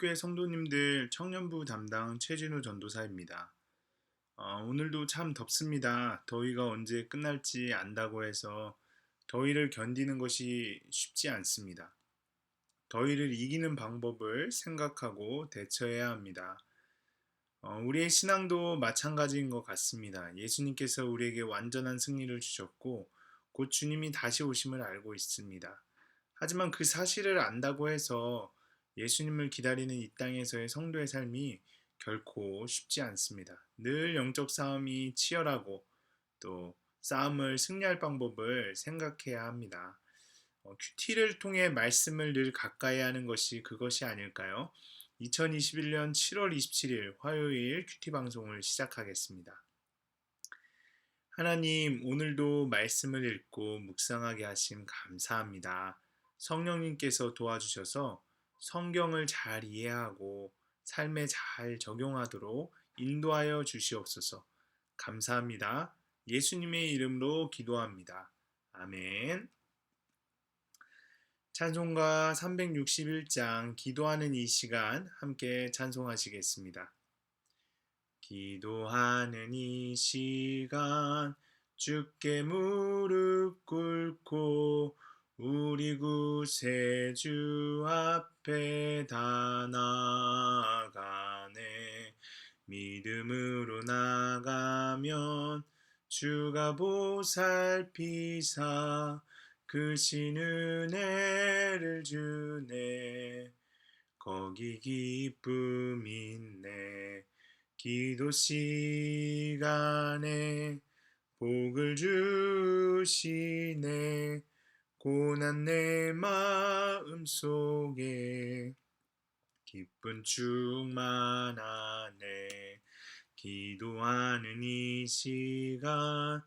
한국교회 성도님들 청년부 담당 최진우 전도사입니다. 오늘도 참 덥습니다. 더위가 언제 끝날지 안다고 해서 더위를 견디는 것이 쉽지 않습니다. 더위를 이기는 방법을 생각하고 대처해야 합니다. 우리의 신앙도 마찬가지인 것 같습니다. 예수님께서 우리에게 완전한 승리를 주셨고 곧 주님이 다시 오심을 알고 있습니다. 하지만 그 사실을 안다고 해서 예수님을 기다리는 이 땅에서의 성도의 삶이 결코 쉽지 않습니다. 늘 영적 싸움이 치열하고 또 싸움을 승리할 방법을 생각해야 합니다. 큐티를 통해 말씀을 늘 가까이 하는 것이 그것이 아닐까요? 2021년 7월 27일 화요일 큐티 방송을 시작하겠습니다. 하나님, 오늘도 말씀을 읽고 묵상하게 하심 감사합니다. 성령님께서 도와주셔서 성경을 잘 이해하고 삶에 잘 적용하도록 인도하여 주시옵소서. 감사합니다. 예수님의 이름으로 기도합니다. 아멘. 찬송가 361장 기도하는 이 시간 함께 찬송하시겠습니다. 기도하는 이 시간 주께 무릎 꿇고 우리 구세주 앞에 다 나아가네. 믿음으로 나가면 주가 보살피사 크신 은혜를 주네. 거기 기쁨 있네. 기도 시간에 복을 주시네. 고난 내 마음 속에 기쁨 충만하네. 기도하는 이 시간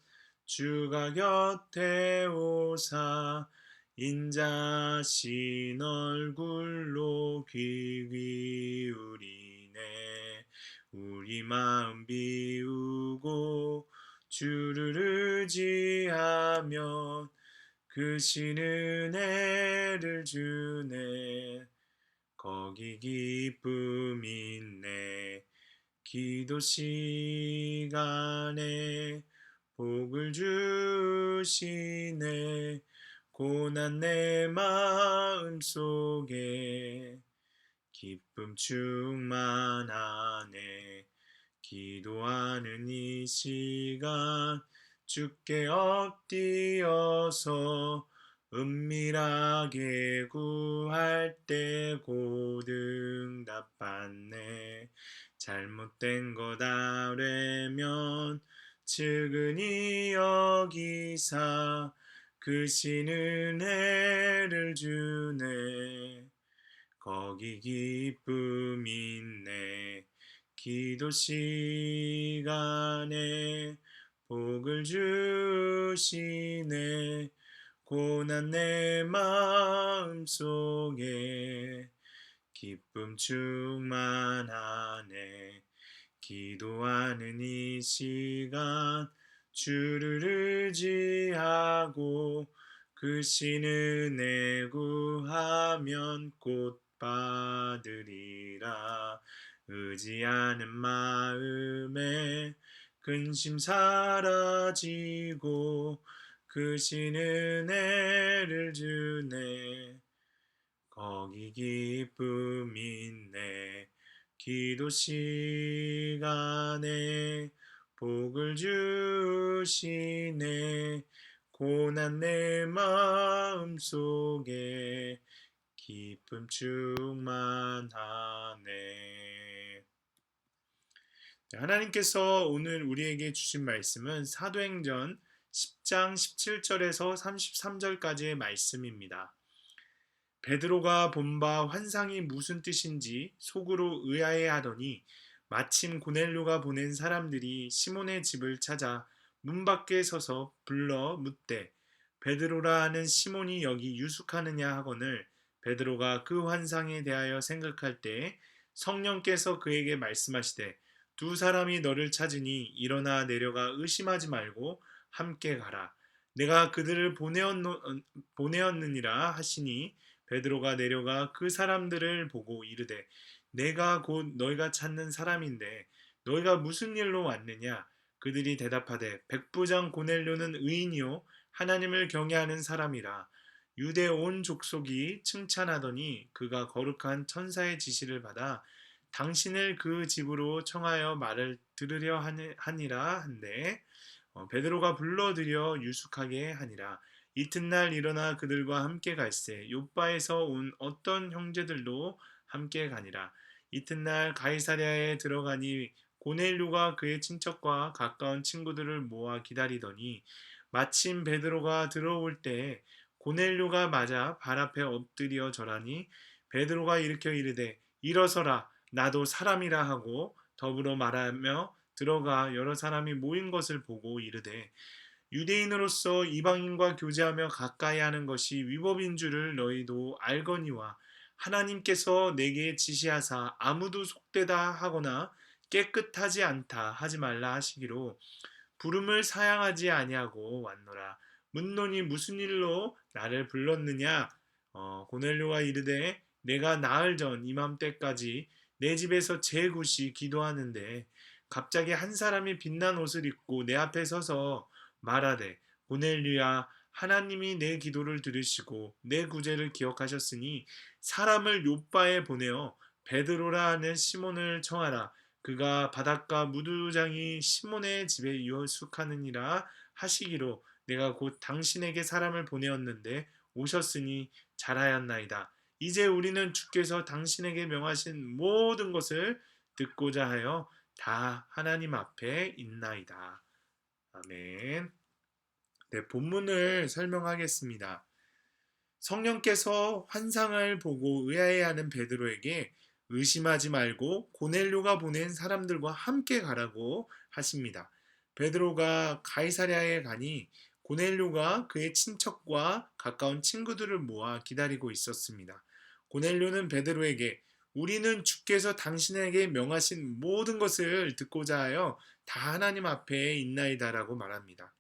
주가 곁에 오사 인자신 얼굴로 귀 기울이네. 우리 마음 비우고 주를 의지하면 크신 은혜를 주네. 거기 기쁨 있네. 기도 시간에 복을 주시네. 고난 내 마음 속에 기쁨 충만하네. 기도하는 이 시간 주께 엎드려서 은밀하게 구할 때 곧 응답받네. 잘못된 것 아뢰면 측은히 여기사 크신 은혜를 주네. 거기 기쁨 있네. 기도 시간에 복을 주시네. 고난 내 마음 속에 기쁨 충만하네. 기도하는 이 시간 주를 의지하고 크신 은혜 구하면 곧 받으리라. 의지하는 마음에 근심 사라지고 크신 은혜를 주네. 거기 기쁨 있네. 기도 시간에 복을 주시네. 고난 내 마음 속에 기쁨 충만하네. 하나님께서 오늘 우리에게 주신 말씀은 사도행전 10장 17절에서 33절까지의 말씀입니다. 베드로가 본 바 환상이 무슨 뜻인지 속으로 의아해하더니 마침 고넬료가 보낸 사람들이 시몬의 집을 찾아 문 밖에 서서 불러 묻되 베드로라 하는 시몬이 여기 유숙하느냐 하거늘 베드로가 그 환상에 대하여 생각할 때 성령께서 그에게 말씀하시되 두 사람이 너를 찾으니 일어나 내려가 의심하지 말고 함께 가라. 내가 그들을 보내었느니라 하시니 베드로가 내려가 그 사람들을 보고 이르되 내가 곧 너희가 찾는 사람인데 너희가 무슨 일로 왔느냐? 그들이 대답하되 백부장 고넬료는 의인이요 하나님을 경외하는 사람이라. 유대 온 족속이 칭찬하더니 그가 거룩한 천사의 지시를 받아 당신을 그 집으로 청하여 말을 들으려 하니라 한데 베드로가 불러들여 유숙하게 하니라. 이튿날 일어나 그들과 함께 갈새 요바에서 온 어떤 형제들도 함께 가니라. 이튿날 가이사랴에 들어가니 고넬료가 그의 친척과 가까운 친구들을 모아 기다리더니 마침 베드로가 들어올 때 고넬료가 맞아 발 앞에 엎드려 절하니 베드로가 일으켜 이르되 일어서라 나도 사람이라 하고 더불어 말하며 들어가 여러 사람이 모인 것을 보고 이르되 유대인으로서 이방인과 교제하며 가까이 하는 것이 위법인 줄을 너희도 알거니와 하나님께서 내게 지시하사 아무도 속되다 하거나 깨끗하지 않다 하지 말라 하시기로 부름을 사양하지 아니하고 왔노라. 문노니 무슨 일로 나를 불렀느냐? 고넬료가 이르되 내가 나흘 전 이맘때까지 내 집에서 제굿이 기도하는데 갑자기 한 사람이 빛난 옷을 입고 내 앞에 서서 말하되 고넬료야 하나님이 내 기도를 들으시고 내 구제를 기억하셨으니 사람을 욥바에 보내어 베드로라 하는 시몬을 청하라. 그가 바닷가 무두장이 시몬의 집에 유숙하느니라 하시기로 내가 곧 당신에게 사람을 보내었는데 오셨으니 잘하였나이다. 이제 우리는 주께서 당신에게 명하신 모든 것을 듣고자 하여 다 하나님 앞에 있나이다. 아멘. 네, 본문을 설명하겠습니다. 성령께서 환상을 보고 의아해하는 베드로에게 의심하지 말고 고넬료가 보낸 사람들과 함께 가라고 하십니다. 베드로가 가이사랴에 가니 고넬료가 그의 친척과 가까운 친구들을 모아 기다리고 있었습니다. 고넬료는 베드로에게 우리는 주께서 당신에게 명하신 모든 것을 듣고자 하여 다 하나님 앞에 있나이다라고 말합니다.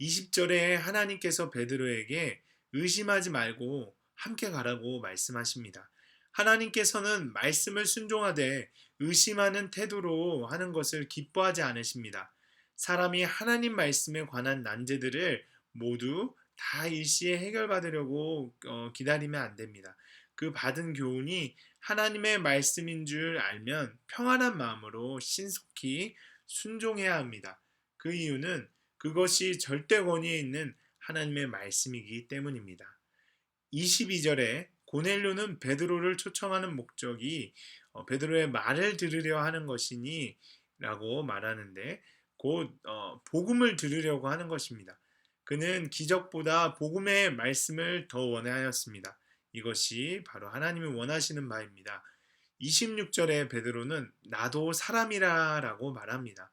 20절에 하나님께서 베드로에게 의심하지 말고 함께 가라고 말씀하십니다. 하나님께서는 말씀을 순종하되 의심하는 태도로 하는 것을 기뻐하지 않으십니다. 사람이 하나님 말씀에 관한 난제들을 모두 다 일시에 해결받으려고 기다리면 안 됩니다. 그 받은 교훈이 하나님의 말씀인 줄 알면 평안한 마음으로 신속히 순종해야 합니다. 그 이유는 그것이 절대 권위에 있는 하나님의 말씀이기 때문입니다. 22절에 고넬료는 베드로를 초청하는 목적이 베드로의 말을 들으려 하는 것이니 라고 말하는데 곧 복음을 들으려고 하는 것입니다. 그는 기적보다 복음의 말씀을 더 원하였습니다. 이것이 바로 하나님이 원하시는 바입니다. 26절에 베드로는 나도 사람이라 라고 말합니다.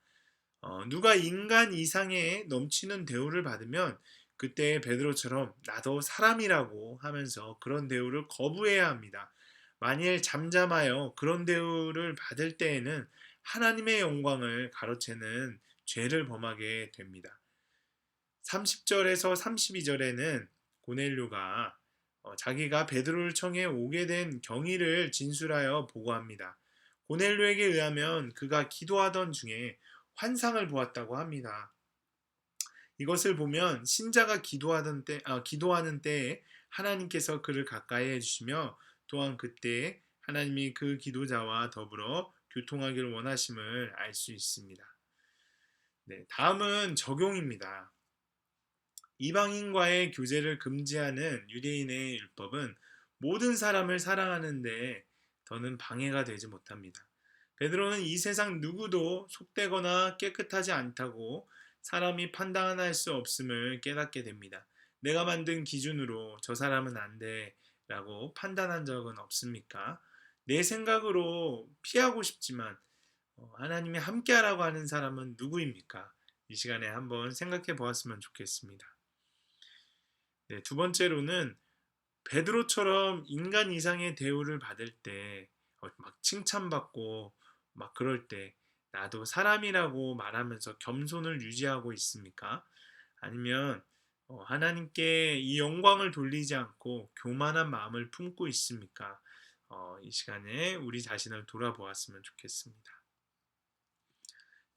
누가 인간 이상의 넘치는 대우를 받으면 그때 베드로처럼 나도 사람이라고 하면서 그런 대우를 거부해야 합니다. 만일 잠잠하여 그런 대우를 받을 때에는 하나님의 영광을 가로채는 죄를 범하게 됩니다. 30절에서 32절에는 고넬료가 자기가 베드로를 청해 오게 된 경위를 진술하여 보고합니다. 고넬료에게 의하면 그가 기도하던 중에 환상을 보았다고 합니다. 이것을 보면 신자가 기도하는 때에 하나님께서 그를 가까이 해주시며 또한 그때 하나님이 그 기도자와 더불어 교통하기를 원하심을 알 수 있습니다. 네, 다음은 적용입니다. 이방인과의 교제를 금지하는 유대인의 율법은 모든 사람을 사랑하는데 더는 방해가 되지 못합니다. 베드로는 이 세상 누구도 속되거나 깨끗하지 않다고 사람이 판단할 수 없음을 깨닫게 됩니다. 내가 만든 기준으로 저 사람은 안 돼 라고 판단한 적은 없습니까? 내 생각으로 피하고 싶지만 하나님이 함께하라고 하는 사람은 누구입니까? 이 시간에 한번 생각해 보았으면 좋겠습니다. 네, 두 번째로는 베드로처럼 인간 이상의 대우를 받을 때 막 칭찬받고 막 그럴 때 나도 사람이라고 말하면서 겸손을 유지하고 있습니까? 아니면 하나님께 이 영광을 돌리지 않고 교만한 마음을 품고 있습니까? 이 시간에 우리 자신을 돌아보았으면 좋겠습니다.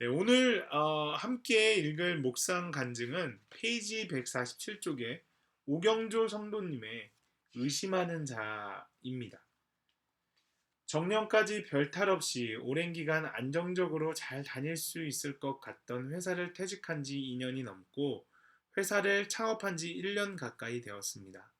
네, 오늘 함께 읽을 묵상 간증은 페이지 147쪽에 오경조 성도님의 의심하는 자입니다. 정년까지 별탈 없이 오랜 기간 안정적으로 잘 다닐 수 있을 것 같던 회사를 퇴직한 지 2년이 넘고 회사를 창업한 지 1년 가까이 되었습니다.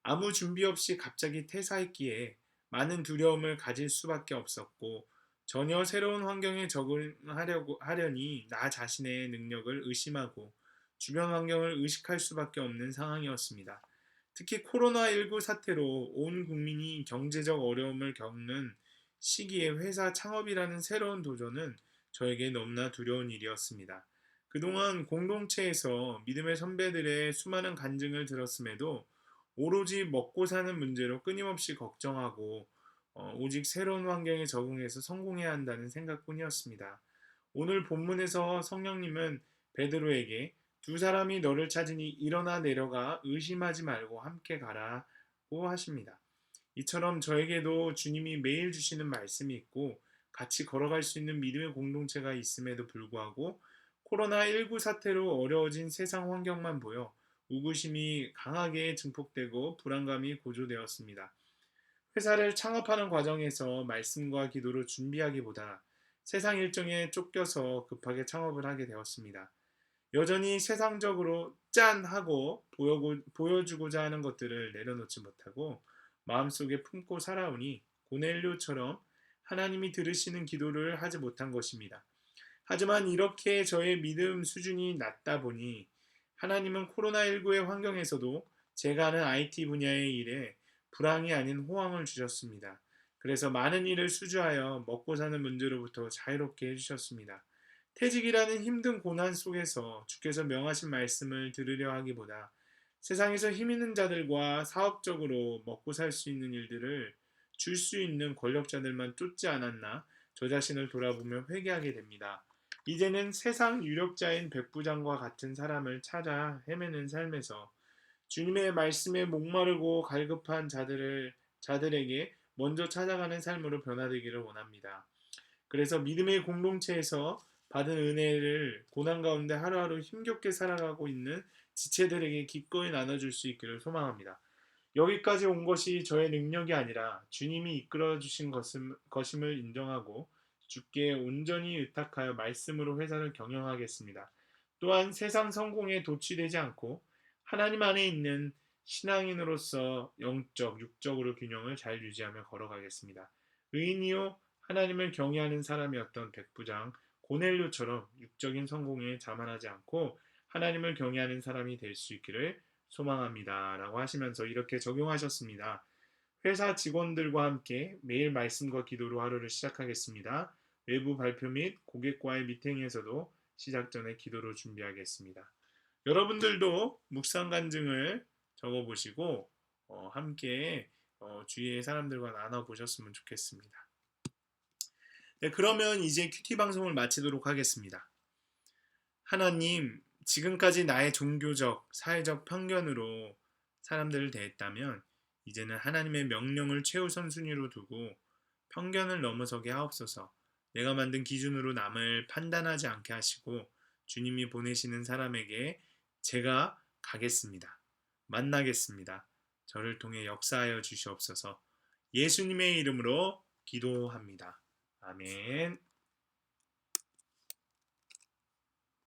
아무 준비 없이 갑자기 퇴사했기에 많은 두려움을 가질 수밖에 없었고 전혀 새로운 환경에 적응하려니 나 자신의 능력을 의심하고 주변 환경을 의식할 수밖에 없는 상황이었습니다. 특히 코로나19 사태로 온 국민이 경제적 어려움을 겪는 시기에 회사 창업이라는 새로운 도전은 저에게 너무나 두려운 일이었습니다. 그동안 공동체에서 믿음의 선배들의 수많은 간증을 들었음에도 오로지 먹고 사는 문제로 끊임없이 걱정하고 오직 새로운 환경에 적응해서 성공해야 한다는 생각뿐이었습니다. 오늘 본문에서 성령님은 베드로에게 두 사람이 너를 찾으니 일어나 내려가 의심하지 말고 함께 가라고 하십니다. 이처럼 저에게도 주님이 매일 주시는 말씀이 있고 같이 걸어갈 수 있는 믿음의 공동체가 있음에도 불구하고 코로나19 사태로 어려워진 세상 환경만 보여 우구심이 강하게 증폭되고 불안감이 고조되었습니다. 회사를 창업하는 과정에서 말씀과 기도로 준비하기보다 세상 일정에 쫓겨서 급하게 창업을 하게 되었습니다. 여전히 세상적으로 짠 하고 보여주고자 하는 것들을 내려놓지 못하고 마음속에 품고 살아오니 고넬료처럼 하나님이 들으시는 기도를 하지 못한 것입니다. 하지만 이렇게 저의 믿음 수준이 낮다 보니 하나님은 코로나19의 환경에서도 제가 하는 IT 분야의 일에 불황이 아닌 호황을 주셨습니다. 그래서 많은 일을 수주하여 먹고 사는 문제로부터 자유롭게 해주셨습니다. 퇴직이라는 힘든 고난 속에서 주께서 명하신 말씀을 들으려 하기보다 세상에서 힘 있는 자들과 사업적으로 먹고 살 수 있는 일들을 줄 수 있는 권력자들만 쫓지 않았나 저 자신을 돌아보며 회개하게 됩니다. 이제는 세상 유력자인 백부장과 같은 사람을 찾아 헤매는 삶에서 주님의 말씀에 목마르고 갈급한 자들에게 먼저 찾아가는 삶으로 변화되기를 원합니다. 그래서 믿음의 공동체에서 받은 은혜를 고난 가운데 하루하루 힘겹게 살아가고 있는 지체들에게 기꺼이 나눠줄 수 있기를 소망합니다. 여기까지 온 것이 저의 능력이 아니라 주님이 이끌어 주신 것임을 인정하고 주께 온전히 의탁하여 말씀으로 회사를 경영하겠습니다. 또한 세상 성공에 도취되지 않고 하나님 안에 있는 신앙인으로서 영적, 육적으로 균형을 잘 유지하며 걸어가겠습니다. 의인이요 하나님을 경외하는 사람이었던 백부장 고넬료처럼 육적인 성공에 자만하지 않고 하나님을 경외하는 사람이 될 수 있기를 소망합니다. 라고 하시면서 이렇게 적용하셨습니다. 회사 직원들과 함께 매일 말씀과 기도로 하루를 시작하겠습니다. 외부 발표 및 고객과의 미팅에서도 시작 전에 기도로 준비하겠습니다. 여러분들도 묵상 간증을 적어보시고 함께 주위의 사람들과 나눠보셨으면 좋겠습니다. 네, 그러면 이제 큐티 방송을 마치도록 하겠습니다. 하나님, 지금까지 나의 종교적, 사회적 편견으로 사람들을 대했다면 이제는 하나님의 명령을 최우선 순위로 두고 편견을 넘어서게 하옵소서. 내가 만든 기준으로 남을 판단하지 않게 하시고 주님이 보내시는 사람에게 제가 가겠습니다. 만나겠습니다. 저를 통해 역사하여 주시옵소서. 예수님의 이름으로 기도합니다. 아멘.